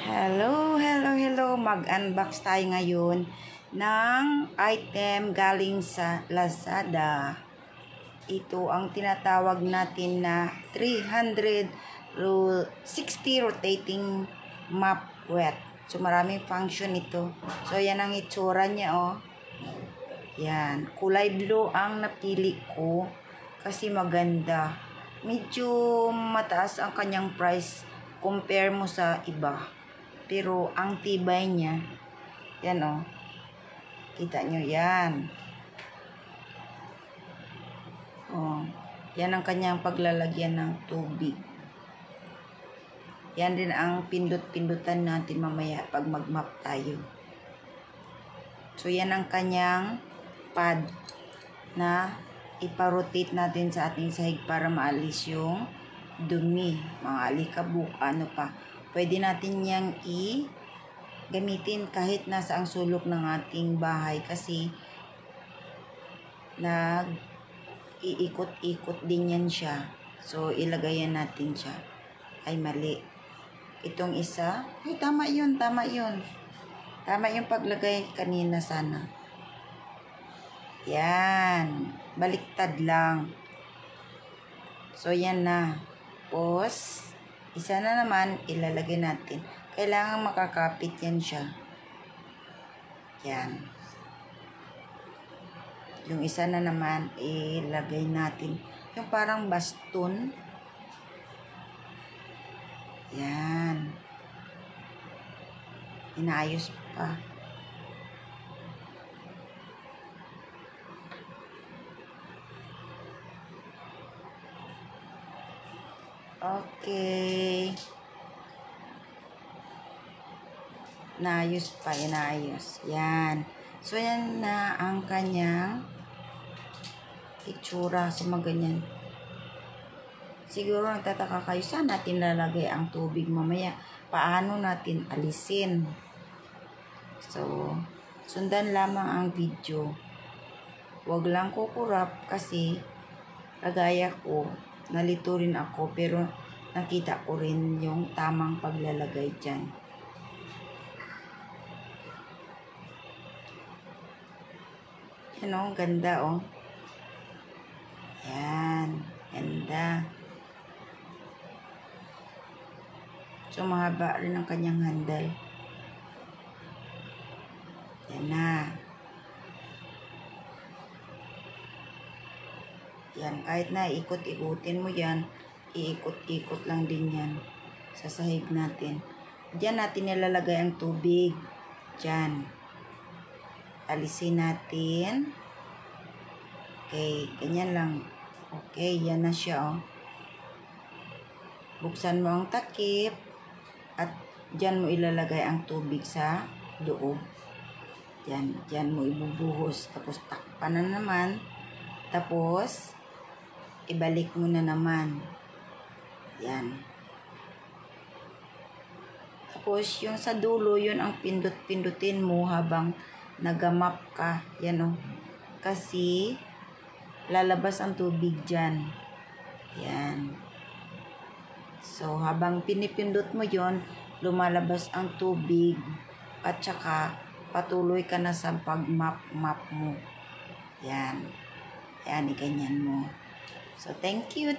Hello. Mag-unbox tayo ngayon ng item galing sa Lazada. Ito ang tinatawag natin na 360 rotating mop wet. So, maraming function ito. So, yan ang itsura niya, oh. Yan. Kulay blue ang napili ko kasi maganda. Medyo mataas ang kanyang price compare mo sa iba. Pero ang tibay niya, yan o. Kita nyo yan. O, yan ang kanyang paglalagyan ng tubig. Yan din ang pindot-pindutan natin mamaya pag mag-mop tayo. So, yan ang kanyang pad na iparotate natin sa ating sahig para maalis yung dumi, mga alikabok, ano pa. Pwede natin yang gamitin kahit nasa ang sulok ng ating bahay kasi iikot-ikot din yan siya. So, ilagayan natin siya. Ay, mali. Itong isa, ay, tama yun. Tama yung paglagay kanina sana. Yan. Baliktad lang. So, yan na. Tapos, isa na naman, ilalagay natin. Kailangan makakapit yan siya. Yan. Yung isa na naman, ilagay natin. Yung parang baston. Yan. Inaayos pa. Okay. Naayos pa, inaayos. Yan. So, yan na ang kanyang itsura sa mga ganyan. Siguro nagtataka kayo, saan natin lalagay ang tubig mamaya? Paano natin alisin? So, sundan lamang ang video. Huwag lang kukurap kasi kagaya ko, nalito rin ako pero nakita ko rin yung tamang paglalagay dyan. Yan o, ganda o. Yan, ganda. So, mahaba rin ang kanyang handle. Yan na. Yan, kahit na ikot-ikutin mo yan, iikot-ikot lang din yan sa sahig natin. Diyan natin nilalagay ang tubig. Diyan. Alisin natin. Okay, ganyan lang. Okay, yan na siya, oh. Buksan mo ang takip at diyan mo ilalagay ang tubig sa loob. Diyan mo ibubuhos. Tapos takpan na naman. Tapos, ibalik mo na naman. Yan. Tapos, yung sa dulo, yun ang pindot-pindutin mo habang nagamap ka. Yan o. Kasi, lalabas ang tubig dyan. Yan. So, habang pinipindot mo yon, lumalabas ang tubig. At saka, patuloy ka na sa pag-map mo. Yan. Yan, iganyan mo. So, thank you.